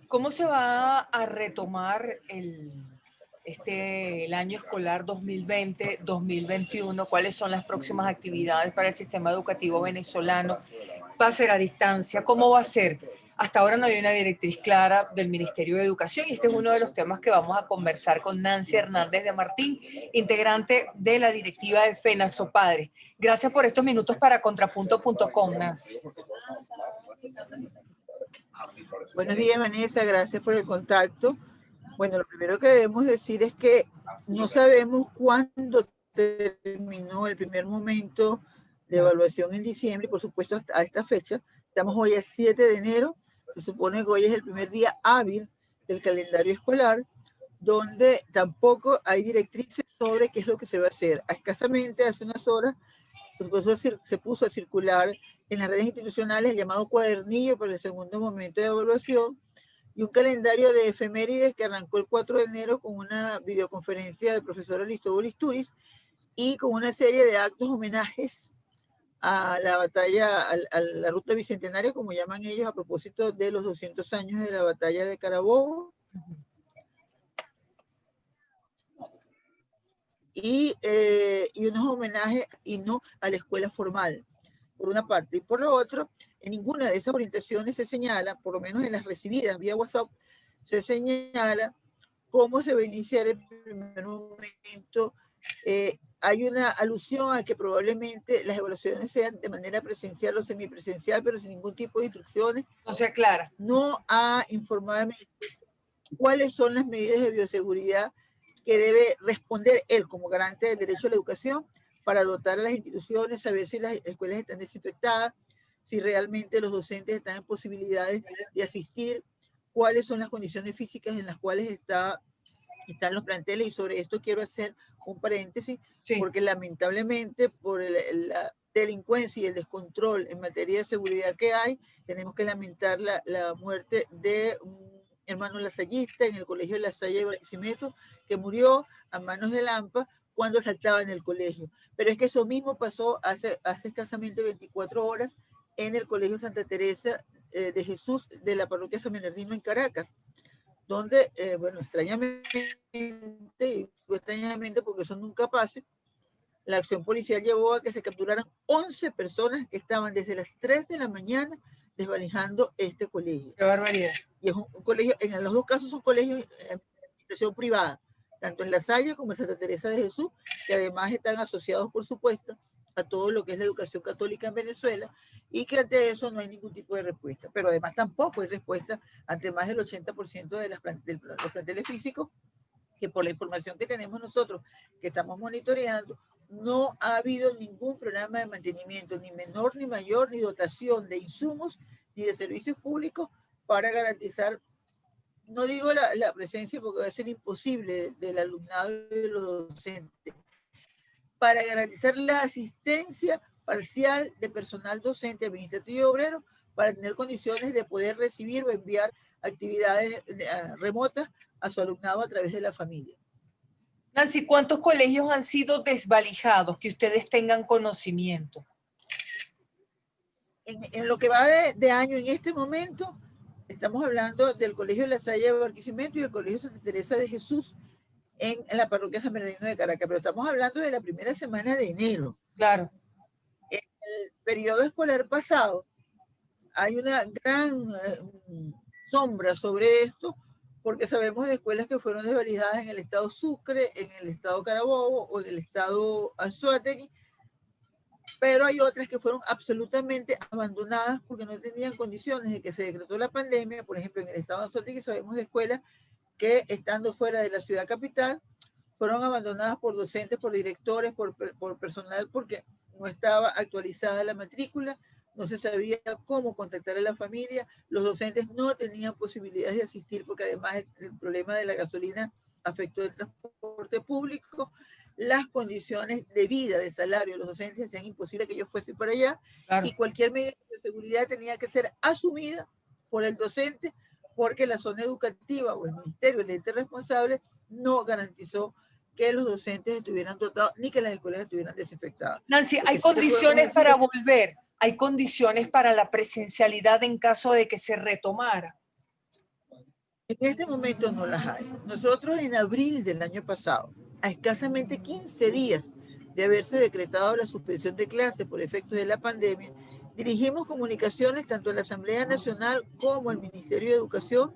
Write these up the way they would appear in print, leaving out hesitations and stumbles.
¿Cómo se va a retomar el año escolar 2020-2021? ¿Cuáles son las próximas actividades para el sistema educativo venezolano? ¿Va a ser a distancia? ¿Cómo va a ser? Hasta ahora no hay una directriz clara del Ministerio de Educación y este es uno de los temas que vamos a conversar con Nancy Hernández de Martín, integrante de la directiva de FENASOPADRE. Gracias por estos minutos para contrapunto.com, Nancy. Buenos días, Vanessa, gracias por el contacto. Bueno, lo primero que debemos decir es que no sabemos cuándo terminó el primer momento de evaluación en diciembre, y por supuesto hasta a esta fecha. Estamos hoy a 7 de enero, se supone que hoy es el primer día hábil del calendario escolar, donde tampoco hay directrices sobre qué es lo que se va a hacer. Escasamente, hace unas horas, se puso a circular en las redes institucionales el llamado cuadernillo para el segundo momento de evaluación y un calendario de efemérides que arrancó el 4 de enero con una videoconferencia del profesor Aristóbulo Istúriz y con una serie de actos homenajes a la batalla, a la ruta bicentenaria, como llaman ellos, a propósito de los 200 años de la batalla de Carabobo. Y unos homenajes y no a la escuela formal, por una parte. Y por lo otro, en ninguna de esas orientaciones se señala, por lo menos en las recibidas vía WhatsApp, se señala cómo se va a iniciar el primer momento. Hay una alusión a que probablemente las evaluaciones sean de manera presencial o semipresencial, pero sin ningún tipo de instrucciones. No se aclara. No ha informado cuáles son las medidas de bioseguridad que debe responder él como garante del derecho a la educación para dotar a las instituciones, saber si las escuelas están desinfectadas, si realmente los docentes están en posibilidades de asistir, cuáles son las condiciones físicas en las cuales están los planteles. Y sobre esto quiero hacer un paréntesis, porque lamentablemente por la delincuencia y el descontrol en materia de seguridad que hay, tenemos que lamentar la muerte de un hermano lasallista en el colegio de La Salle de Barquisimeto, que murió a manos de Lampa cuando asaltaba en el colegio. Pero es que eso mismo pasó hace escasamente 24 horas en el colegio Santa Teresa de Jesús de la parroquia San Bernardino en Caracas, donde, bueno, extrañamente, porque eso nunca pasa, la acción policial llevó a que se capturaran 11 personas que estaban desde las 3 de la mañana desvalijando este colegio. ¡Qué barbaridad! Y es un colegio, en los dos casos son colegios de administración privada, tanto en La Salle como en Santa Teresa de Jesús, que además están asociados, por supuesto, a todo lo que es la educación católica en Venezuela, y que ante eso no hay ningún tipo de respuesta. Pero además tampoco hay respuesta ante más del 80% de los planteles físicos, que por la información que tenemos nosotros, que estamos monitoreando, no ha habido ningún programa de mantenimiento, ni menor ni mayor, ni dotación de insumos, ni de servicios públicos para garantizar, no digo la presencia porque va a ser imposible del alumnado y de los docentes, para garantizar la asistencia parcial de personal docente, administrativo y obrero, para tener condiciones de poder recibir o enviar actividades remotas a su alumnado a través de la familia. Nancy, ¿cuántos colegios han sido desvalijados que ustedes tengan conocimiento? En lo que va de año, en este momento, estamos hablando del Colegio de La Salle de Barquisimeto y del Colegio Santa Teresa de Jesús en la parroquia San Bernardino de Caracas, pero estamos hablando de la primera semana de enero. Claro. En el periodo escolar pasado hay una gran sombra sobre esto, porque sabemos de escuelas que fueron desvalijadas en el estado Sucre, en el estado Carabobo o en el estado Anzoátegui, pero hay otras que fueron absolutamente abandonadas porque no tenían condiciones de que se decretó la pandemia. Por ejemplo, en el estado de Anzoátegui sabemos de escuelas que, estando fuera de la ciudad capital, fueron abandonadas por docentes, por directores, por personal, porque no estaba actualizada la matrícula, no se sabía cómo contactar a la familia, los docentes no tenían posibilidades de asistir porque además el problema de la gasolina afectó el transporte público, las condiciones de vida, de salario de los docentes hacían imposible que ellos fuesen para allá, claro, y cualquier medida de seguridad tenía que ser asumida por el docente porque la zona educativa o el ministerio, el ente responsable, no garantizó que los docentes estuvieran dotados ni que las escuelas estuvieran desinfectadas. Nancy, ¿hay condiciones para volver? ¿Hay condiciones para la presencialidad en caso de que se retomara? En este momento no las hay. Nosotros en abril del año pasado, a escasamente 15 días de haberse decretado la suspensión de clases por efectos de la pandemia, dirigimos comunicaciones tanto a la Asamblea Nacional como al Ministerio de Educación,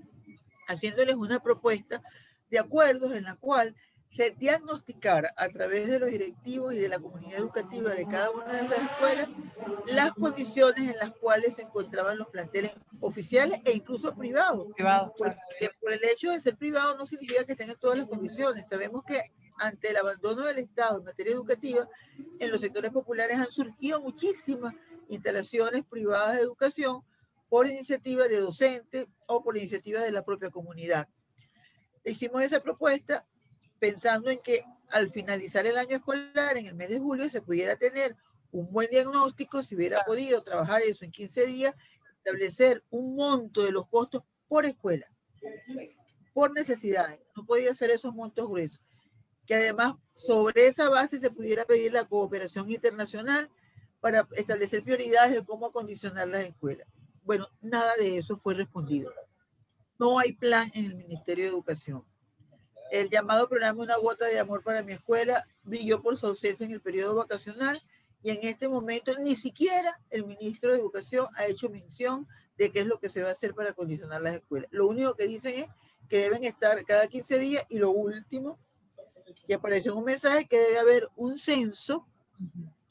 haciéndoles una propuesta de acuerdos en la cual se diagnosticara a través de los directivos y de la comunidad educativa de cada una de esas escuelas las condiciones en las cuales se encontraban los planteles oficiales e incluso privados. Privado, porque por el hecho de ser privado no significa que estén en todas las condiciones. Sabemos que ante el abandono del Estado en materia educativa, en los sectores populares han surgido muchísimas instalaciones privadas de educación por iniciativa de docentes o por iniciativa de la propia comunidad. Hicimos esa propuesta pensando en que al finalizar el año escolar, en el mes de julio, se pudiera tener un buen diagnóstico, si hubiera podido trabajar eso en 15 días, establecer un monto de los costos por escuela, por necesidades. No podía hacer esos montos gruesos. Que además sobre esa base se pudiera pedir la cooperación internacional para establecer prioridades de cómo acondicionar las escuelas. Bueno, nada de eso fue respondido. No hay plan en el Ministerio de Educación. El llamado programa Una Gota de Amor para mi Escuela brilló por su ausencia en el periodo vacacional y en este momento ni siquiera el ministro de Educación ha hecho mención de qué es lo que se va a hacer para acondicionar las escuelas. Lo único que dicen es que deben estar cada 15 días y lo último que apareció en un mensaje que debe haber un censo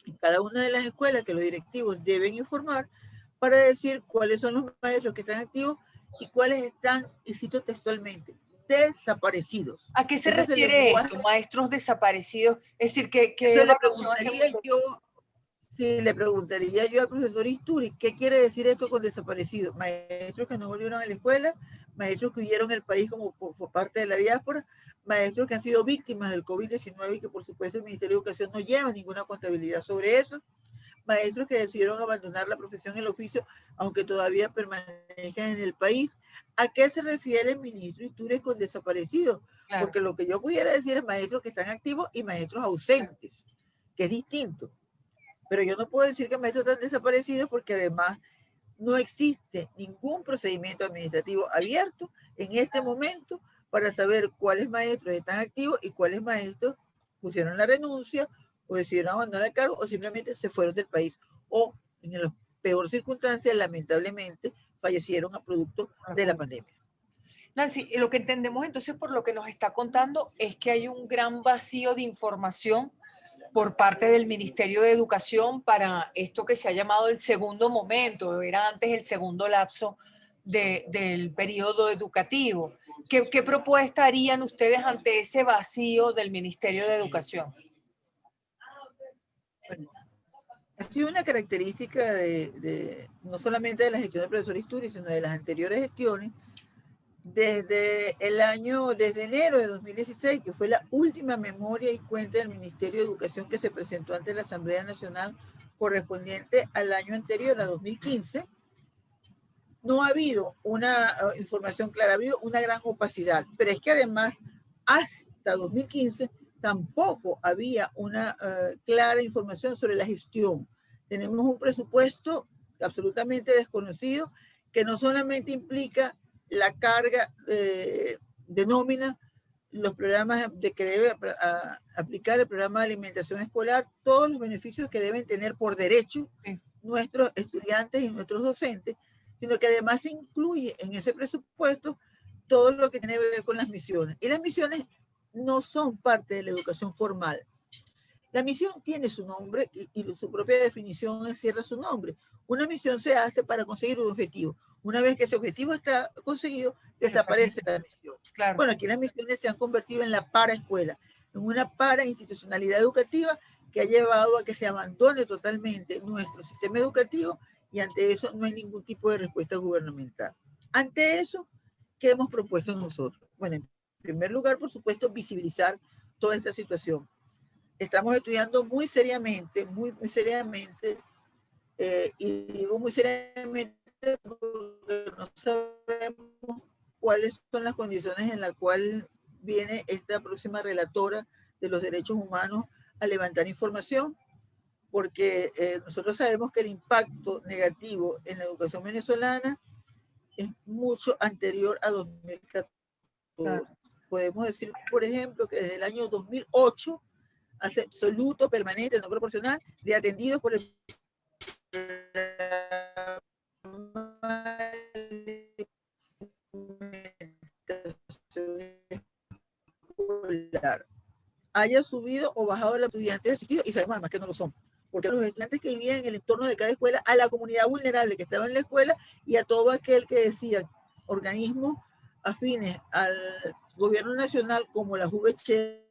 en cada una de las escuelas que los directivos deben informar para decir cuáles son los maestros que están activos y cuáles están, y cito textualmente, desaparecidos. ¿A qué se Ese es el refiere lenguaje. esto, maestros desaparecidos? Es decir, ¿qué Eso evaluación hacemos? le preguntaría yo al profesor Isturi, ¿qué quiere decir esto con desaparecidos? Maestros que no volvieron a la escuela, maestros que huyeron del país como por parte de la diáspora, maestros que han sido víctimas del COVID-19 y que por supuesto el Ministerio de Educación no lleva ninguna contabilidad sobre eso, maestros que decidieron abandonar la profesión, el oficio, aunque todavía permanezcan en el país. ¿A qué se refiere el ministro Isturi con desaparecidos? Claro. Porque lo que yo pudiera decir es maestros que están activos y maestros ausentes, que es distinto. Pero yo no puedo decir que maestros están desaparecidos porque además no existe ningún procedimiento administrativo abierto en este momento para saber cuáles maestros están activos y cuáles maestros pusieron la renuncia o decidieron abandonar el cargo o simplemente se fueron del país o en las peores circunstancias lamentablemente fallecieron a producto de la pandemia. Nancy, lo que entendemos entonces por lo que nos está contando es que hay un gran vacío de información por parte del Ministerio de Educación para esto que se ha llamado el segundo momento, era antes el segundo lapso del periodo educativo. ¿Qué propuesta harían ustedes ante ese vacío del Ministerio de Educación? Bueno, ha sido una característica no solamente de la gestión del profesor Isturi, sino de las anteriores gestiones, desde enero de 2016, que fue la última memoria y cuenta del Ministerio de Educación que se presentó ante la Asamblea Nacional correspondiente al año anterior, a 2015, no ha habido una información clara, ha habido una gran opacidad, pero es que además hasta 2015 tampoco había una clara información sobre la gestión. Tenemos un presupuesto absolutamente desconocido que no solamente implica la carga de nómina, los programas de que debe aplicar el programa de alimentación escolar, todos los beneficios que deben tener por derecho nuestros estudiantes y nuestros docentes, sino que además se incluye en ese presupuesto todo lo que tiene que ver con las misiones. Y las misiones no son parte de la educación formal. La misión tiene su nombre y su propia definición encierra su nombre. Una misión se hace para conseguir un objetivo. Una vez que ese objetivo está conseguido, desaparece la misión. Claro. Bueno, aquí las misiones se han convertido en la paraescuela, en una parainstitucionalidad educativa que ha llevado a que se abandone totalmente nuestro sistema educativo y ante eso no hay ningún tipo de respuesta gubernamental. Ante eso, ¿qué hemos propuesto nosotros? Bueno, en primer lugar, por supuesto, visibilizar toda esta situación. Estamos estudiando muy seriamente, muy seriamente, y digo muy seriamente porque no sabemos cuáles son las condiciones en las cuales viene esta próxima relatora de los derechos humanos a levantar información, porque nosotros sabemos que el impacto negativo en la educación venezolana es mucho anterior a 2014. Claro. Podemos decir, por ejemplo, que desde el año 2008 hace absoluto, permanente, no proporcional, de atendidos por el escolar haya subido o bajado el estudiante asistido, y sabemos además que no lo son, porque los estudiantes que vivían en el entorno de cada escuela, a la comunidad vulnerable que estaba en la escuela y a todo aquel que decía organismos afines al gobierno nacional como la VC,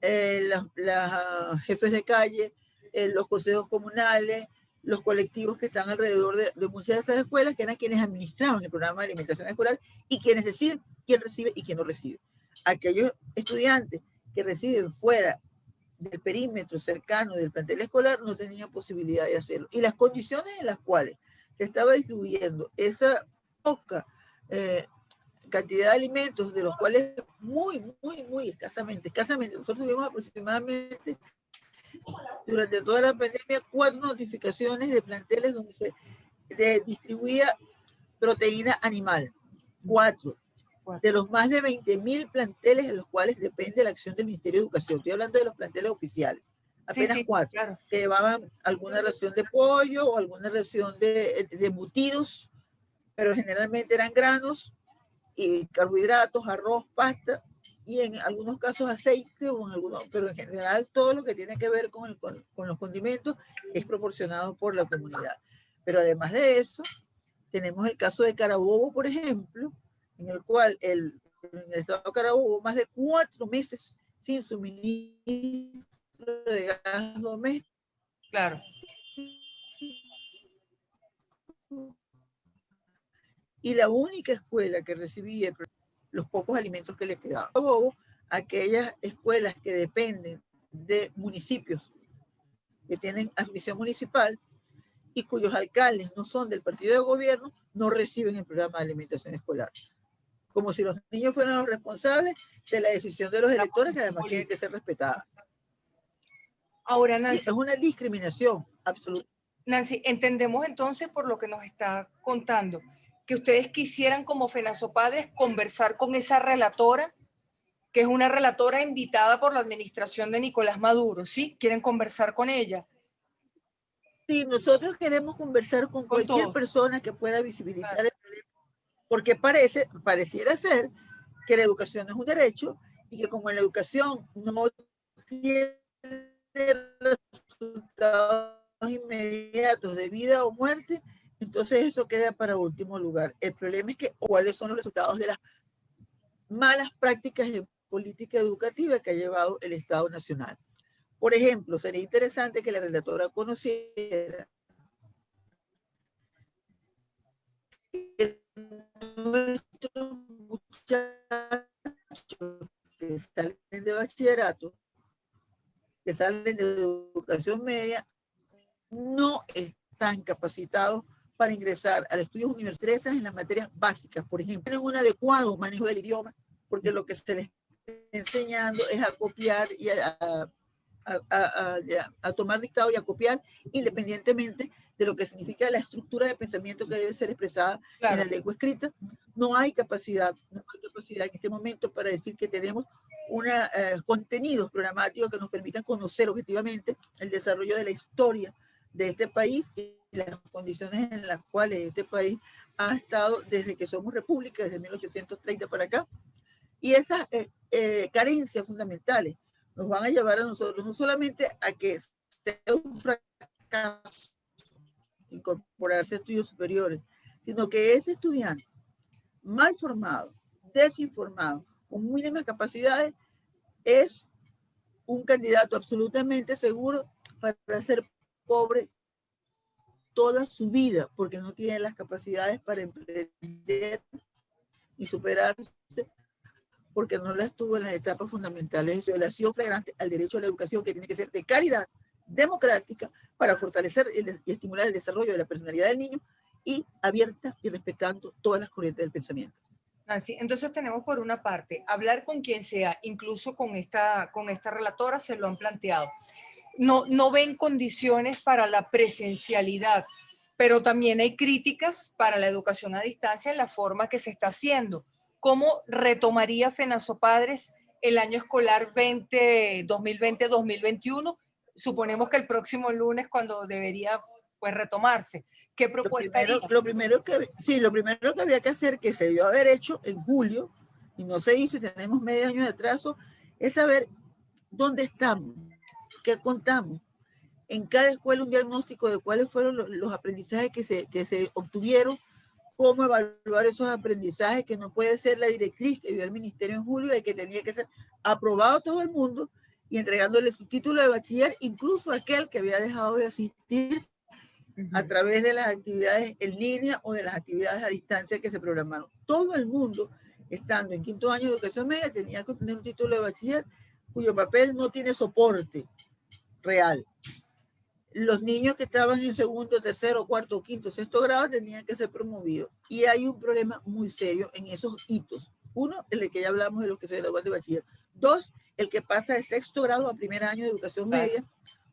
las jefes de calle, los consejos comunales, los colectivos que están alrededor de muchas de esas escuelas, que eran quienes administraban el programa de alimentación escolar y quienes deciden quién recibe y quién no recibe. Aquellos estudiantes que residen fuera del perímetro cercano del plantel escolar no tenían posibilidad de hacerlo. Y las condiciones en las cuales se estaba distribuyendo esa poca cantidad de alimentos, de los cuales muy escasamente, nosotros tuvimos aproximadamente durante toda la pandemia 4 notificaciones de planteles donde se distribuía proteína animal. 4 de los más de 20.000 planteles en los cuales depende la acción del Ministerio de Educación. Estoy hablando de los planteles oficiales. Apenas sí, 4 claro, que llevaban alguna ración de pollo o alguna ración de embutidos, pero generalmente eran granos y carbohidratos, arroz, pasta y en algunos casos aceite, o en algunos, pero en general todo lo que tiene que ver con los condimentos es proporcionado por la comunidad. Pero además de eso, tenemos el caso de Carabobo, por ejemplo, en el cual en el estado de Carabobo más de 4 meses sin suministro de gas doméstico. Claro. Y la única escuela que recibía los pocos alimentos que le quedaban. Carabobo, aquellas escuelas que dependen de municipios que tienen admisión municipal y cuyos alcaldes no son del partido de gobierno, no reciben el programa de alimentación escolar. Como si los niños fueran los responsables de la decisión de los electores, que además tienen que ser respetadas. Ahora, Nancy, sí, es una discriminación absoluta. Nancy, entendemos entonces por lo que nos está contando, que ustedes quisieran como FENASOPADRES conversar con esa relatora, que es una relatora invitada por la administración de Nicolás Maduro, ¿sí? ¿Quieren conversar con ella? Sí, nosotros queremos conversar con cualquier persona que pueda visibilizar el problema, porque pareciera ser que la educación es un derecho y que como en la educación no tiene resultados inmediatos de vida o muerte, entonces eso queda para último lugar. El problema es que cuáles son los resultados de las malas prácticas de política educativa que ha llevado el Estado Nacional. Por ejemplo, sería interesante que la relatora conociera que nuestros muchachos que salen de bachillerato, que salen de educación media, no están capacitados para ingresar a los estudios universitarios en las materias básicas. Por ejemplo, tienen un adecuado manejo del idioma, porque lo que se les está enseñando es a copiar y a tomar dictado y a copiar, independientemente de lo que significa la estructura de pensamiento que debe ser expresada en la lengua escrita. No hay capacidad en este momento para decir que tenemos contenidos programáticos que nos permitan conocer objetivamente el desarrollo de la historia de este país y las condiciones en las cuales este país ha estado desde que somos república, desde 1830 para acá. Y esas carencias fundamentales nos van a llevar a nosotros no solamente a que sea un fracaso incorporarse a estudios superiores, sino que ese estudiante mal formado, desinformado, con mínimas capacidades, es un candidato absolutamente seguro para ser pobre toda su vida, porque no tiene las capacidades para emprender y superarse, porque no las tuvo en las etapas fundamentales de violación flagrante al derecho a la educación, que tiene que ser de calidad, democrática, para fortalecer y estimular el desarrollo de la personalidad del niño y abierta y respetando todas las corrientes del pensamiento. Nancy, entonces tenemos por una parte, hablar con quien sea, incluso con esta relatora se lo han planteado. No ven condiciones para la presencialidad pero también hay críticas para la educación a distancia en la forma que se está haciendo. ¿Cómo retomaría FENASOPADRES el año escolar 2020-2021? Suponemos que el próximo lunes, cuando debería pues retomarse. ¿Qué propuesta haría? Lo primero que había que hacer, que se debió haber hecho en julio, y no se hizo, y tenemos medio año de atraso, es saber dónde estamos, qué contamos. En cada escuela un diagnóstico de cuáles fueron los aprendizajes que se obtuvieron, cómo evaluar esos aprendizajes, que no puede ser la directriz que dio el ministerio en julio, de que tenía que ser aprobado todo el mundo y entregándole su título de bachiller, incluso aquel que había dejado de asistir a través de las actividades en línea o de las actividades a distancia que se programaron. Todo el mundo, estando en quinto año de educación media, tenía que obtener un título de bachiller cuyo papel no tiene soporte real. Los niños que estaban en segundo, tercero, cuarto, quinto, sexto grado tenían que ser promovidos. Y hay un problema muy serio en esos hitos. Uno, el de que ya hablamos de los que se gradúan de bachiller. Dos, el que pasa de sexto grado a primer año de educación media,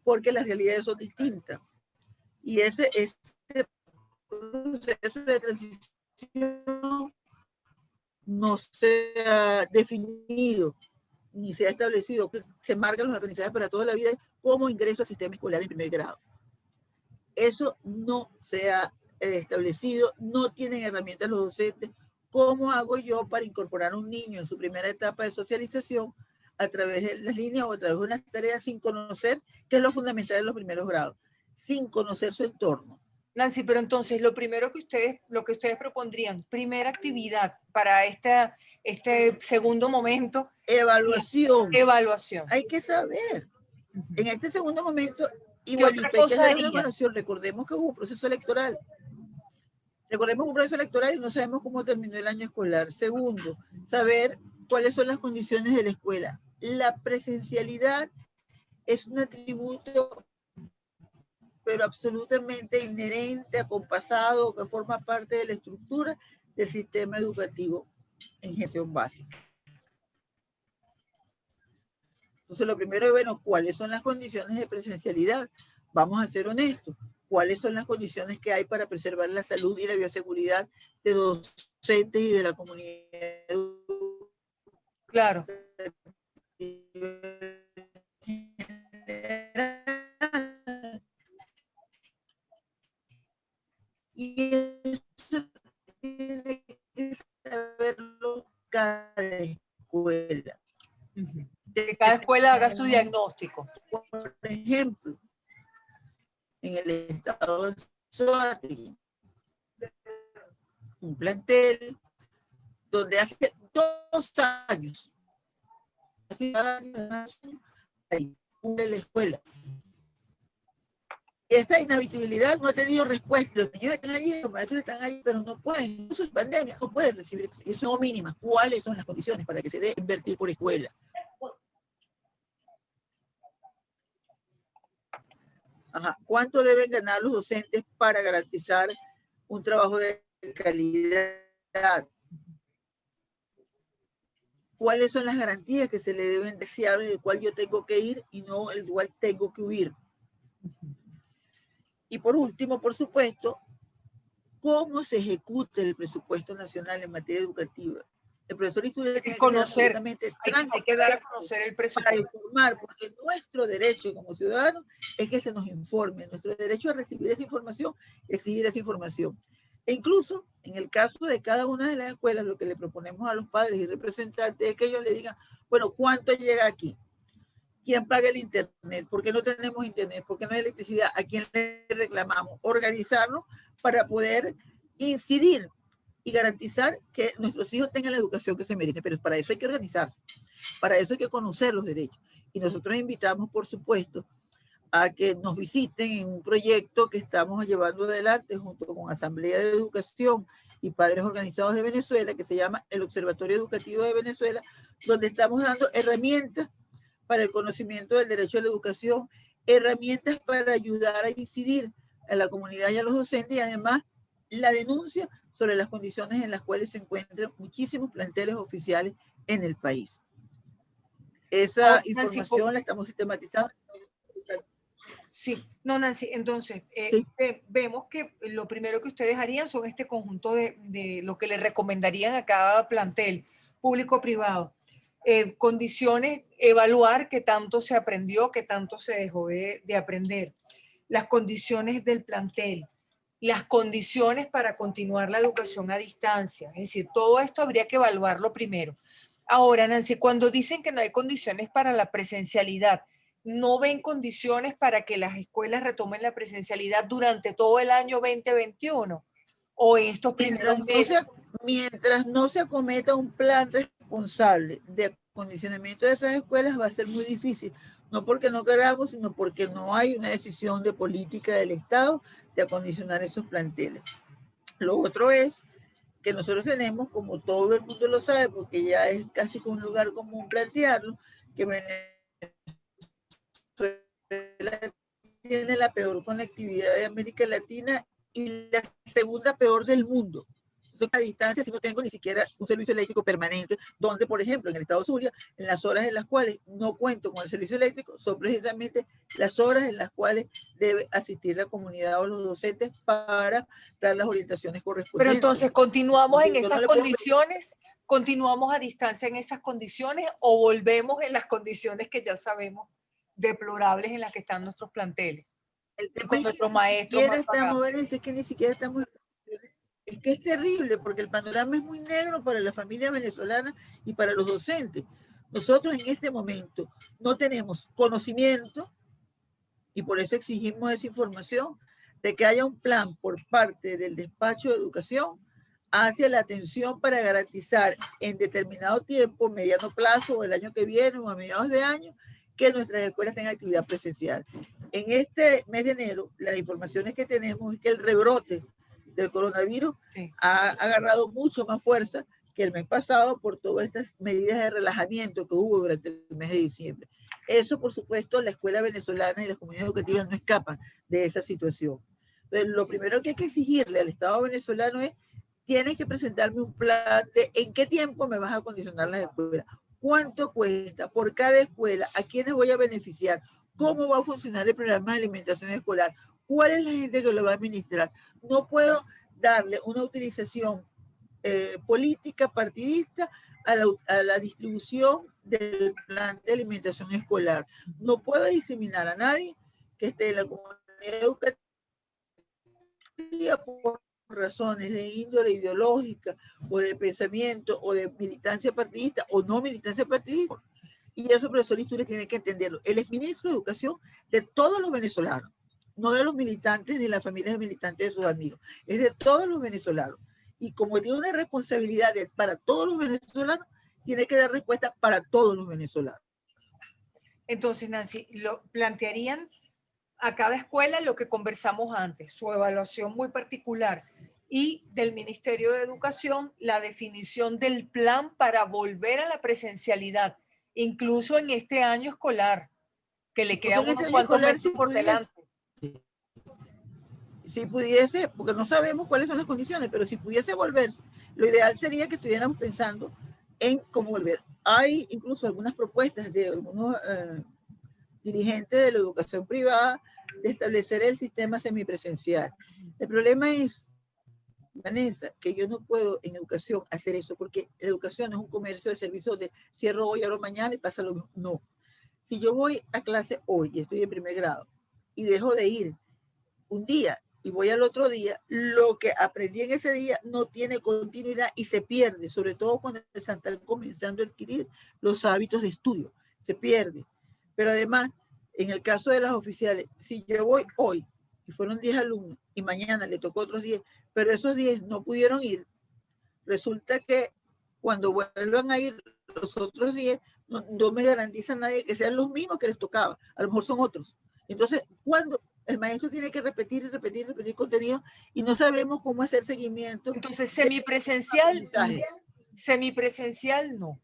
porque las realidades son distintas. Y ese proceso de transición no se ha definido ni se ha establecido, que se marcan los aprendizajes para toda la vida como ingreso al sistema escolar en primer grado. Eso no se ha establecido, no tienen herramientas los docentes. ¿Cómo hago yo para incorporar a un niño en su primera etapa de socialización a través de las líneas o a través de unas tareas sin conocer, que es lo fundamental de los primeros grados, sin conocer su entorno? Nancy, pero entonces lo que ustedes propondrían, primera actividad para este segundo momento. Evaluación. Evaluación. Hay que saber. En este segundo momento, igualito hay que hacer una evaluación. Recordemos que hubo un proceso electoral. Y no sabemos cómo terminó el año escolar. Segundo, saber cuáles son las condiciones de la escuela. La presencialidad es un atributo, pero absolutamente inherente, acompasado, que forma parte de la estructura del sistema educativo en gestión básica. Entonces, lo primero es, bueno, ¿cuáles son las condiciones de presencialidad? Vamos a ser honestos. ¿Cuáles son las condiciones que hay para preservar la salud y la bioseguridad de docentes y de la comunidad? Claro. Y eso tiene que saberlo cada escuela. Que cada escuela haga su diagnóstico. Por ejemplo, en el estado de Suárez, un plantel donde hace 2 años, hay una de la escuela. Esa inhabitabilidad no ha tenido respuesta. Los niños están allí, los maestros están allí, pero no pueden. Eso es pandemia, no pueden recibir. Eso no mínima. ¿Cuáles son las condiciones para que se dé invertir por escuela? Ajá. ¿Cuánto deben ganar los docentes para garantizar un trabajo de calidad? ¿Cuáles son las garantías que se le deben desear, en el cual yo tengo que ir y no el cual tengo que huir? Y por último, por supuesto, ¿cómo se ejecuta el presupuesto nacional en materia educativa? El profesor Iturbe tiene que conocer, hay que dar a conocer el presupuesto. Para informar, porque nuestro derecho como ciudadanos es que se nos informe, nuestro derecho a recibir esa información, exigir esa información. E incluso, en el caso de cada una de las escuelas, lo que le proponemos a los padres y representantes es que ellos le digan, bueno, ¿cuánto llega aquí? ¿Quién paga el internet? ¿Por qué no tenemos internet? ¿Por qué no hay electricidad? ¿A quién le reclamamos? Organizarnos para poder incidir y garantizar que nuestros hijos tengan la educación que se merecen. Pero para eso hay que organizarse, para eso hay que conocer los derechos. Y nosotros invitamos, por supuesto, a que nos visiten en un proyecto que estamos llevando adelante junto con Asamblea de Educación y Padres Organizados de Venezuela, que se llama el Observatorio Educativo de Venezuela, donde estamos dando herramientas para el conocimiento del derecho a la educación, herramientas para ayudar a incidir a la comunidad y a los docentes, y además la denuncia sobre las condiciones en las cuales se encuentran muchísimos planteles oficiales en el país. Esa información la estamos sistematizando. Sí, no, Nancy, entonces Sí. vemos que lo primero que ustedes harían son este conjunto de lo que le recomendarían a cada plantel, público-privado. Condiciones, evaluar qué tanto se aprendió, qué tanto se dejó de aprender, las condiciones del plantel, las condiciones para continuar la educación a distancia. Es decir, todo esto habría que evaluarlo primero. Ahora, Nancy, cuando dicen que no hay condiciones para la presencialidad, ¿no ven condiciones para que las escuelas retomen la presencialidad durante todo el año 2021 o en estos primeros meses? Mientras no se acometa un plan responsable de acondicionamiento de esas escuelas, va a ser muy difícil. No porque no queramos, sino porque no hay una decisión de política del Estado de acondicionar esos planteles. Lo otro es que nosotros tenemos, como todo el mundo lo sabe, porque ya es casi que un lugar común plantearlo, que Venezuela tiene la peor conectividad de América Latina y la segunda peor del mundo. A distancia, si no tengo ni siquiera un servicio eléctrico permanente, donde, por ejemplo, en el estado Zulia, en las horas en las cuales no cuento con el servicio eléctrico, son precisamente las horas en las cuales debe asistir la comunidad o los docentes para dar las orientaciones Pero correspondientes. entonces, ¿continuamos en Yo no esas le puedo condiciones? ¿Continuamos a distancia en esas condiciones o volvemos en las condiciones que ya sabemos deplorables en las que están nuestros planteles? El Y tema con es que nuestros ni maestros siquiera mal estamos, pagados. Vanessa, es que ni siquiera estamos, es que es terrible porque el panorama es muy negro para la familia venezolana y para los docentes. Nosotros en este momento no tenemos conocimiento y por eso exigimos esa información de que haya un plan por parte del despacho de educación hacia la atención para garantizar en determinado tiempo, mediano plazo o el año que viene o a mediados de año, que nuestras escuelas tengan actividad presencial. En este mes de enero, las informaciones que tenemos es que el rebrote del coronavirus ha agarrado mucho más fuerza que el mes pasado por todas estas medidas de relajamiento que hubo durante el mes de diciembre. Eso, por supuesto, la escuela venezolana y las comunidades educativas no escapan de esa situación. Entonces, lo primero que hay que exigirle al Estado venezolano es: tienes que presentarme un plan de en qué tiempo me vas a acondicionar las escuelas, cuánto cuesta por cada escuela, a quiénes voy a beneficiar, cómo va a funcionar el programa de alimentación escolar, cuál es la gente que lo va a administrar. No puedo darle una utilización política partidista a la distribución del plan de alimentación escolar. No puedo discriminar a nadie que esté en la comunidad educativa por razones de índole ideológica o de pensamiento o de militancia partidista o no militancia partidista. Y eso, profesor Istúriz, tiene que entenderlo. Él es ministro de Educación de todos los venezolanos, no de los militantes ni de las familias militantes de sus amigos, es de todos los venezolanos. Y como tiene una responsabilidad para todos los venezolanos, tiene que dar respuesta para todos los venezolanos. Entonces, Nancy, lo plantearían a cada escuela lo que conversamos antes, su evaluación muy particular y del Ministerio de Educación la definición del plan para volver a la presencialidad, incluso en este año escolar, que le quedan En unos este año cuantos escolar, meses por delante. si pudiese, porque no sabemos cuáles son las condiciones, pero si pudiese volver, lo ideal sería que estuviéramos pensando en cómo volver. Hay incluso algunas propuestas de algunos dirigentes de la educación privada de establecer el sistema semipresencial. El problema es, Vanessa, que yo no puedo en educación hacer eso, porque la educación es un comercio de servicios de cierro hoy, abro mañana y pasa lo mismo. No. Si yo voy a clase hoy y estoy en primer grado y dejo de ir un día y voy al otro día, lo que aprendí en ese día no tiene continuidad y se pierde, sobre todo cuando se están comenzando a adquirir los hábitos de estudio, se pierde. Pero además, en el caso de las oficiales, si yo voy hoy y fueron 10 alumnos y mañana le tocó otros 10, pero esos 10 no pudieron ir, resulta que cuando vuelvan a ir los otros 10, no me garantiza nadie que sean los mismos que les tocaba, a lo mejor son otros. Entonces, cuando el maestro tiene que repetir y repetir y repetir contenido y no sabemos cómo hacer seguimiento. Entonces, semipresencial no.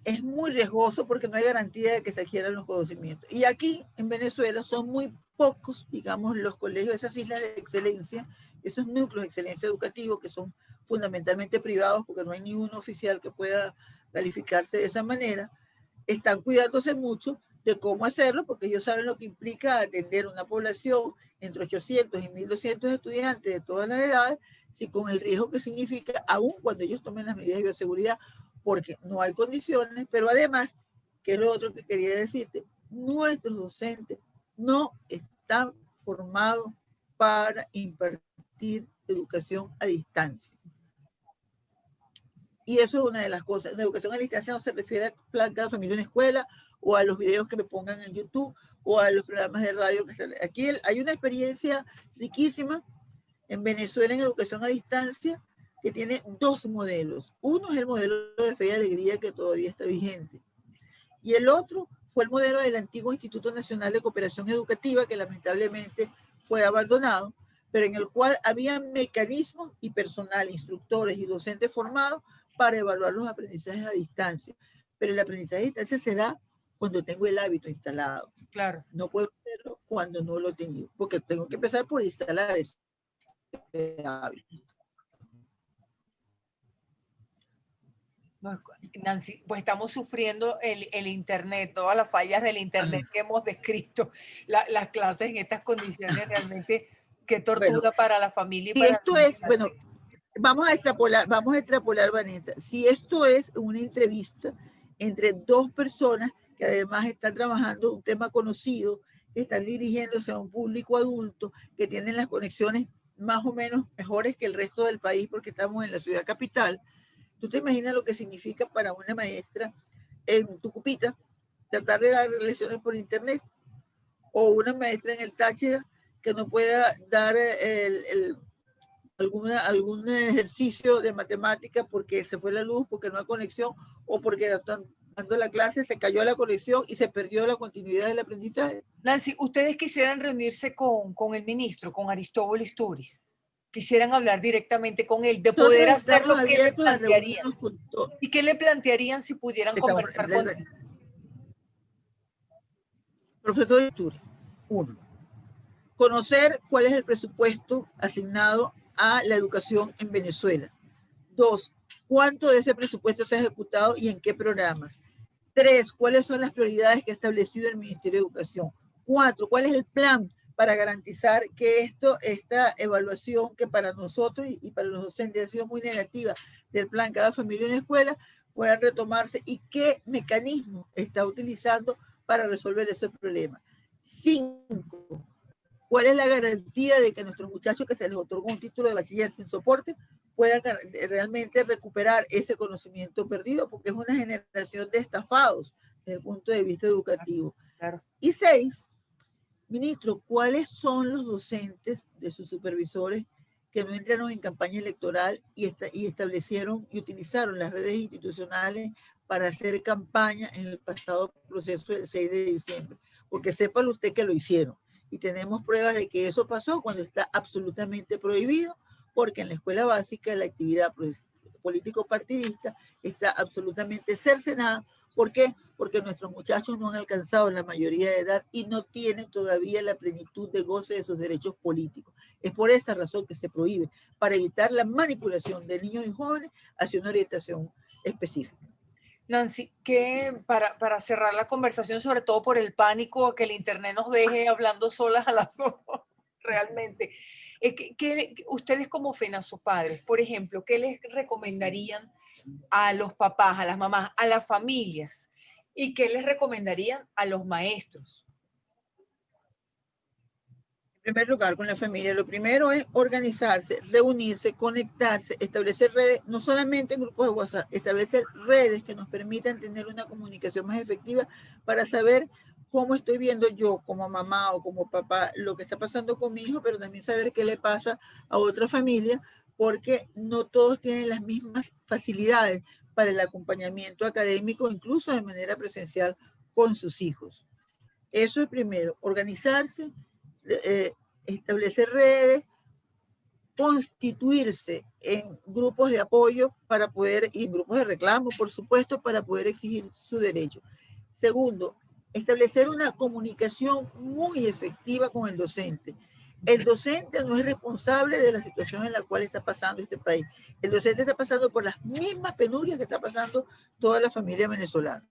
Es muy riesgoso porque no hay garantía de que se adquieran los conocimientos. Y aquí en Venezuela son muy pocos, digamos, los colegios, esas islas de excelencia, esos núcleos de excelencia educativos que son fundamentalmente privados porque no hay ningún oficial que pueda calificarse de esa manera, están cuidándose mucho de cómo hacerlo, porque ellos saben lo que implica atender una población entre 800 y 1.200 estudiantes de todas las edades, si con el riesgo que significa, aún cuando ellos tomen las medidas de bioseguridad, porque no hay condiciones, pero además, que es lo otro que quería decirte, nuestros docentes no están formados para impartir educación a distancia. Y eso es una de las cosas. La educación a distancia no se refiere al plan Cada Familia en Escuela o a los videos que me pongan en YouTube o a los programas de radio que salen. Aquí hay una experiencia riquísima en Venezuela en educación a distancia que tiene dos modelos. Uno es el modelo de Fe y Alegría que todavía está vigente. Y el otro fue el modelo del antiguo Instituto Nacional de Cooperación Educativa que lamentablemente fue abandonado, pero en el cual había mecanismos y personal, instructores y docentes formados para evaluar los aprendizajes a distancia. Pero el aprendizaje a distancia se da cuando tengo el hábito instalado. Claro. No puedo hacerlo cuando no lo he tenido, porque tengo que empezar por instalar ese hábito. Nancy, pues estamos sufriendo el Internet, todas las fallas del Internet que hemos descrito, las clases en estas condiciones realmente, qué tortura Bueno, para la familia. Y si para esto es, bueno, vamos a extrapolar, Vanessa. Si esto es una entrevista entre dos personas que además están trabajando un tema conocido, que están dirigiéndose a un público adulto, que tienen las conexiones más o menos mejores que el resto del país porque estamos en la ciudad capital, ¿tú te imaginas lo que significa para una maestra en Tucupita tratar de dar lecciones por internet? O una maestra en el Táchira que no pueda dar algún ejercicio de matemática porque se fue la luz, porque no hay conexión o porque dando la clase se cayó la conexión y se perdió la continuidad del aprendizaje. Nancy, ¿ustedes quisieran reunirse con el ministro, con Aristóbulo Istúriz? Quisieran hablar directamente con él, de poder Nosotros hacer estamos lo que le abiertos a plantearían. reunirnos con todos. ¿Y qué le plantearían si pudieran conversar con él? Profesor Istúriz, uno, conocer cuál es el presupuesto asignado a la educación en Venezuela. Dos, cuánto de ese presupuesto se ha ejecutado y en qué programas. Tres, cuáles son las prioridades que ha establecido el Ministerio de Educación. Cuatro, cuál es el plan para garantizar que esta evaluación que para nosotros y para los docentes ha sido muy negativa del plan Cada Familia en Escuela pueda retomarse y qué mecanismo está utilizando para resolver ese problema. Cinco, ¿cuál es la garantía de que nuestros muchachos que se les otorgó un título de bachiller sin soporte puedan realmente recuperar ese conocimiento perdido? Porque es una generación de estafados desde el punto de vista educativo. Claro. Y seis, ministro, ¿cuáles son los docentes de sus supervisores que no entraron en campaña electoral y establecieron y utilizaron las redes institucionales para hacer campaña en el pasado proceso del 6 de diciembre? Porque sépalo usted que lo hicieron. Y tenemos pruebas de que eso pasó cuando está absolutamente prohibido, porque en la escuela básica la actividad político-partidista está absolutamente cercenada. ¿Por qué? Porque nuestros muchachos no han alcanzado la mayoría de edad y no tienen todavía la plenitud de goce de sus derechos políticos. Es por esa razón que se prohíbe, para evitar la manipulación de niños y jóvenes hacia una orientación específica. Nancy, que para cerrar la conversación, sobre todo por el pánico a que el Internet nos deje hablando solas a las dos, realmente, ¿qué ustedes como FENA, sus padres, por ejemplo, qué les recomendarían a los papás, a las mamás, a las familias? ¿Y qué les recomendarían a los maestros? En primer lugar, con la familia, lo primero es organizarse, reunirse, conectarse, establecer redes, no solamente en grupos de WhatsApp, establecer redes que nos permitan tener una comunicación más efectiva para saber cómo estoy viendo yo como mamá o como papá lo que está pasando con mi hijo, pero también saber qué le pasa a otra familia, porque no todos tienen las mismas facilidades para el acompañamiento académico, incluso de manera presencial con sus hijos. Eso es primero, organizarse, establecer redes, constituirse en grupos de apoyo para poder, y en grupos de reclamo, por supuesto, para poder exigir su derecho. Segundo, establecer una comunicación muy efectiva con el docente. El docente no es responsable de la situación en la cual está pasando este país. El docente está pasando por las mismas penurias que está pasando toda la familia venezolana.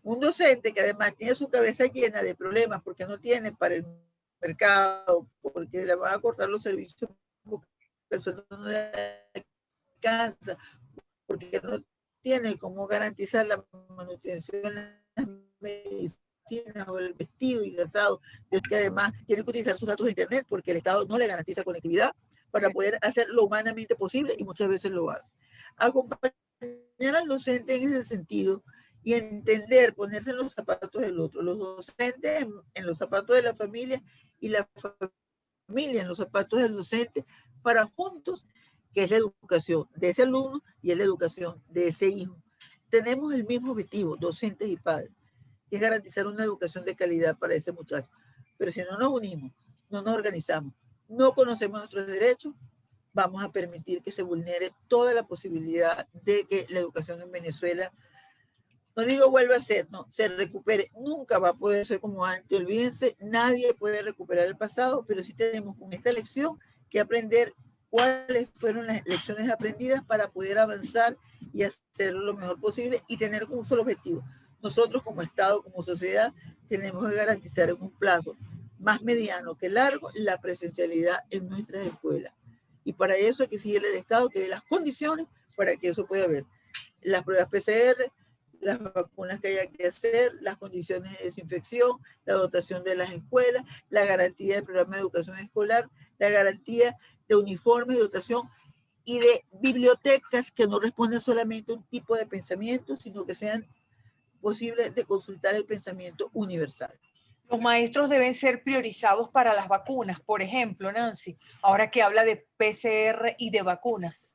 Un docente que además tiene su cabeza llena de problemas porque no tiene para el mercado, porque le van a cortar los servicios, porque el sueldo no le alcanza, porque no tiene cómo garantizar la manutención de las medicinas o el vestido y calzado, que además tiene que utilizar sus datos de internet porque el Estado no le garantiza conectividad para poder hacer lo humanamente posible y muchas veces lo hace. Acompañar al docente en ese sentido y entender, ponerse en los zapatos del otro, los docentes en los zapatos de la familia y la familia en los zapatos del docente, para juntos, que es la educación de ese alumno y es la educación de ese hijo. Tenemos el mismo objetivo, docentes y padres, que es garantizar una educación de calidad para ese muchacho. Pero si no nos unimos, no nos organizamos, no conocemos nuestros derechos, vamos a permitir que se vulnere toda la posibilidad de que la educación en Venezuela, no digo vuelva a ser, no, se recupere. Nunca va a poder ser como antes, olvídense, nadie puede recuperar el pasado, pero sí tenemos con esta lección que aprender cuáles fueron las lecciones aprendidas para poder avanzar y hacerlo lo mejor posible y tener un solo objetivo. Nosotros como Estado, como sociedad, tenemos que garantizar en un plazo más mediano que largo la presencialidad en nuestras escuelas. Y para eso hay que seguir el Estado que dé las condiciones para que eso pueda haber. Las pruebas PCR, las vacunas que haya que hacer, las condiciones de desinfección, la dotación de las escuelas, la garantía del programa de educación escolar, la garantía de uniformes, de dotación y de bibliotecas que no responden solamente a un tipo de pensamiento, sino que sean posibles de consultar el pensamiento universal. Los maestros deben ser priorizados para las vacunas, por ejemplo, Nancy, ahora que habla de PCR y de vacunas.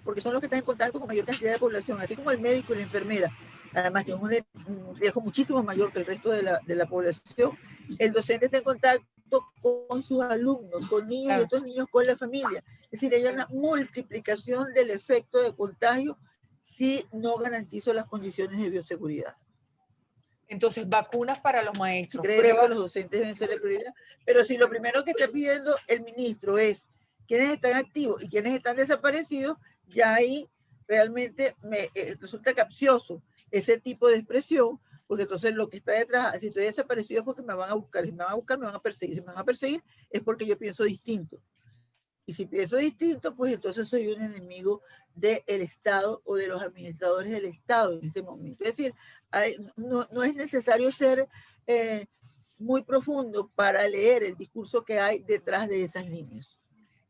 Porque son los que están en contacto con mayor cantidad de población, así como el médico y la enfermera. Además, tiene un riesgo muchísimo mayor que el resto de la población. El docente está en contacto con sus alumnos, con niños y otros niños con la familia. Es decir, hay una multiplicación del efecto de contagio si no garantizo las condiciones de bioseguridad. Entonces, vacunas para los maestros. Creo que los docentes deben ser de prioridad, pero si lo primero que está pidiendo el ministro es quiénes están activos y quiénes están desaparecidos, ya ahí realmente me resulta capcioso ese tipo de expresión, porque entonces lo que está detrás, si estoy desaparecido es porque me van a buscar, si me van a buscar me van a perseguir, si me van a perseguir es porque yo pienso distinto. Y si pienso distinto, pues entonces soy un enemigo del Estado o de los administradores del Estado en este momento. Es decir, no es necesario ser muy profundo para leer el discurso que hay detrás de esas líneas.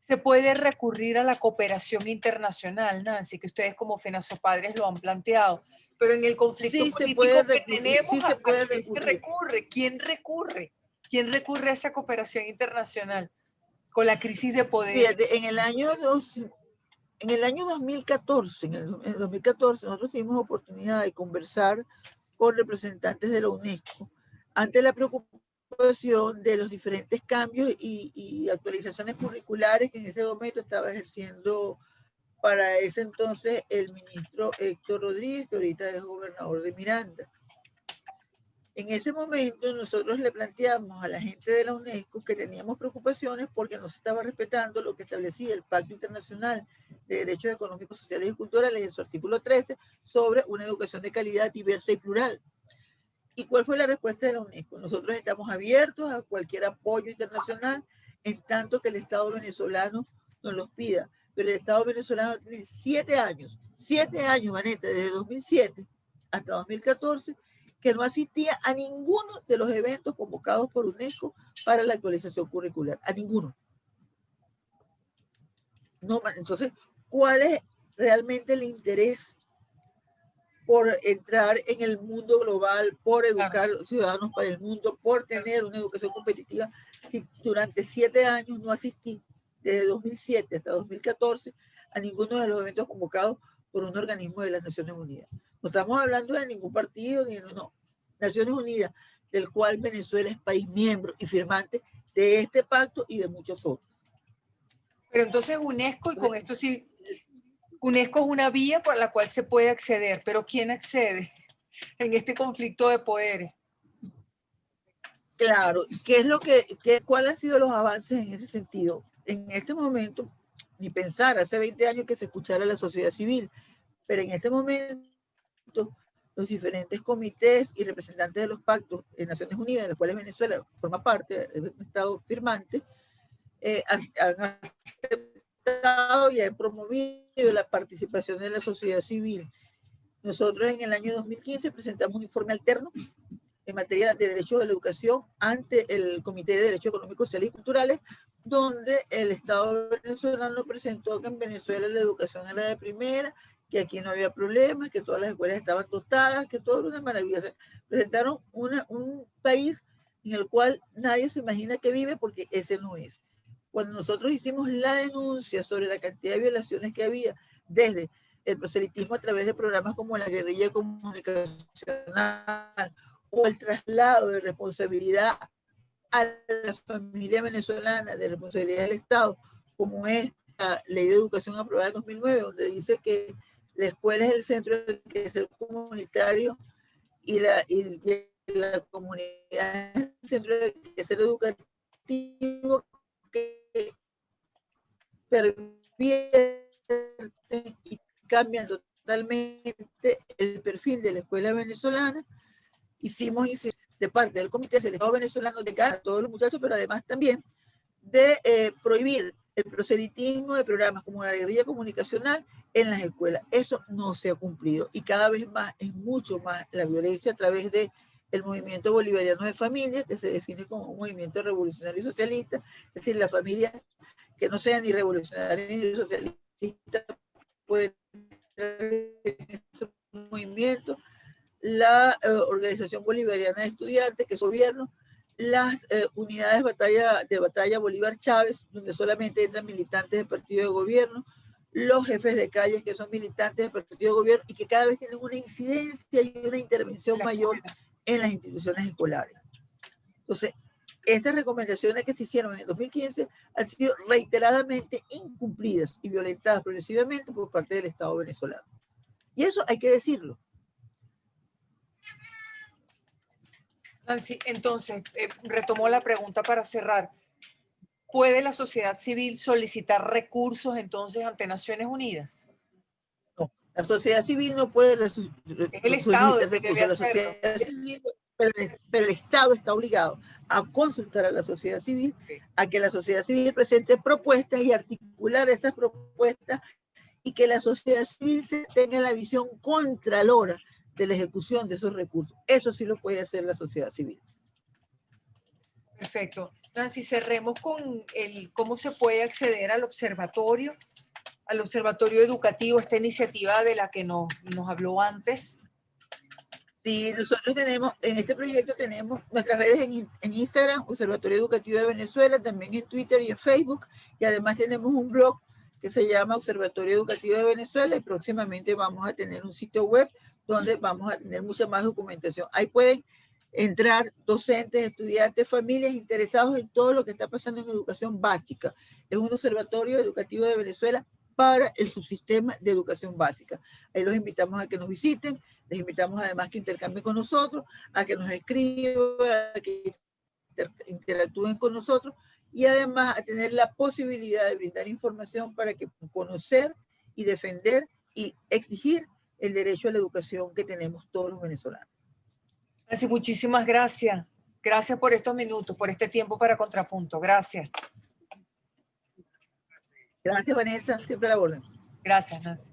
Se puede recurrir a la cooperación internacional, Nancy, que ustedes como FENASOPADRES lo han planteado, pero en el conflicto político que tenemos, ¿a quién se recurre? ¿Quién recurre? ¿Quién recurre a esa cooperación internacional con la crisis de poder? Fíjate, en el año 2014, en el 2014 nosotros tuvimos oportunidad de conversar con representantes de la UNESCO ante la preocupación de los diferentes cambios y actualizaciones curriculares que en ese momento estaba ejerciendo para ese entonces el ministro Héctor Rodríguez, que ahorita es gobernador de Miranda. En ese momento nosotros le planteamos a la gente de la UNESCO que teníamos preocupaciones porque no se estaba respetando lo que establecía el Pacto Internacional de Derechos Económicos, Sociales y Culturales en su artículo 13 sobre una educación de calidad diversa y plural. ¿Y cuál fue la respuesta de la UNESCO? Nosotros estamos abiertos a cualquier apoyo internacional en tanto que el Estado venezolano nos los pida. Pero el Estado venezolano tiene 7 años, Vanessa, desde 2007 hasta 2014, que no asistía a ninguno de los eventos convocados por UNESCO para la actualización curricular, a ninguno. No, entonces, ¿cuál es realmente el interés por entrar en el mundo global, por educar ciudadanos para el mundo, por tener una educación competitiva? Si durante 7 años no asistí, desde 2007 hasta 2014, a ninguno de los eventos convocados por un organismo de las Naciones Unidas. No estamos hablando de ningún partido, ni no. Naciones Unidas, del cual Venezuela es país miembro y firmante de este pacto y de muchos otros. Pero entonces UNESCO, y con esto sí, UNESCO es una vía por la cual se puede acceder, pero ¿quién accede en este conflicto de poderes? Claro, ¿cuáles han sido los avances en ese sentido? En este momento, ni pensar hace 20 años que se escuchara a la sociedad civil, pero en este momento los diferentes comités y representantes de los pactos de Naciones Unidas, de los cuales Venezuela forma parte, es un estado firmante, han aceptado y han promovido la participación de la sociedad civil. Nosotros en el año 2015 presentamos un informe alterno en materia de derechos de la educación ante el Comité de Derechos Económicos, Sociales y Culturales, donde el Estado venezolano presentó que en Venezuela la educación era de primera, que aquí no había problemas, que todas las escuelas estaban dotadas, que todo era una maravilla. O sea, presentaron un país en el cual nadie se imagina que vive, porque ese no es. Cuando nosotros hicimos la denuncia sobre la cantidad de violaciones que había desde el proselitismo a través de programas como la guerrilla comunicacional o el traslado de responsabilidad a la familia venezolana, de responsabilidad del Estado, como es la Ley de Educación aprobada en 2009, donde dice que la escuela es el centro del quehacer comunitario y la comunidad es el centro del quehacer educativo, que pervierten y cambian totalmente el perfil de la escuela venezolana. Hicimos de parte del Comité del Estado venezolano de cara a todos los muchachos, pero además también de prohibir el proselitismo de programas como la guerrilla comunicacional en las escuelas. Eso no se ha cumplido y cada vez más es mucho más la violencia a través de el movimiento bolivariano de familia, que se define como un movimiento revolucionario y socialista, es decir, la familia que no sea ni revolucionaria ni socialista puede entrar en ese movimiento. La Organización Bolivariana de Estudiantes, que es gobierno, las unidades de batalla Bolívar Chávez, donde solamente entran militantes del partido de gobierno, los jefes de calles, que son militantes del partido de gobierno y que cada vez tienen una incidencia y una intervención mayor en las instituciones escolares. Entonces, estas recomendaciones que se hicieron en el 2015 han sido reiteradamente incumplidas y violentadas progresivamente por parte del Estado venezolano. Y eso hay que decirlo. Nancy, entonces, retomo la pregunta para cerrar. ¿Puede la sociedad civil solicitar recursos entonces ante Naciones Unidas? No, la sociedad civil no puede Es el Estado el que debe recursos. La sociedad civil, pero el Estado está obligado a consultar a la sociedad civil, a que la sociedad civil presente propuestas y articular esas propuestas y que la sociedad civil tenga la visión contralora de la ejecución de esos recursos. Eso sí lo puede hacer la sociedad civil. Perfecto. Nancy, cerremos con cómo se puede acceder al observatorio educativo, esta iniciativa de la que nos habló antes. Sí, nosotros tenemos, en este proyecto tenemos nuestras redes en Instagram, Observatorio Educativo de Venezuela, también en Twitter y en Facebook, y además tenemos un blog que se llama Observatorio Educativo de Venezuela, y próximamente vamos a tener un sitio web donde vamos a tener mucha más documentación. Ahí pueden entrar docentes, estudiantes, familias interesados en todo lo que está pasando en educación básica. Es un Observatorio Educativo de Venezuela para el subsistema de educación básica. Ahí los invitamos a que nos visiten, les invitamos además que intercambien con nosotros, a que nos escriban, a que interactúen con nosotros y además a tener la posibilidad de brindar información para que conocer y defender y exigir el derecho a la educación que tenemos todos los venezolanos. Nancy, muchísimas gracias. Gracias por estos minutos, por este tiempo para Contrapunto. Gracias. Gracias, Vanessa. Siempre a la orden. Gracias, Nancy.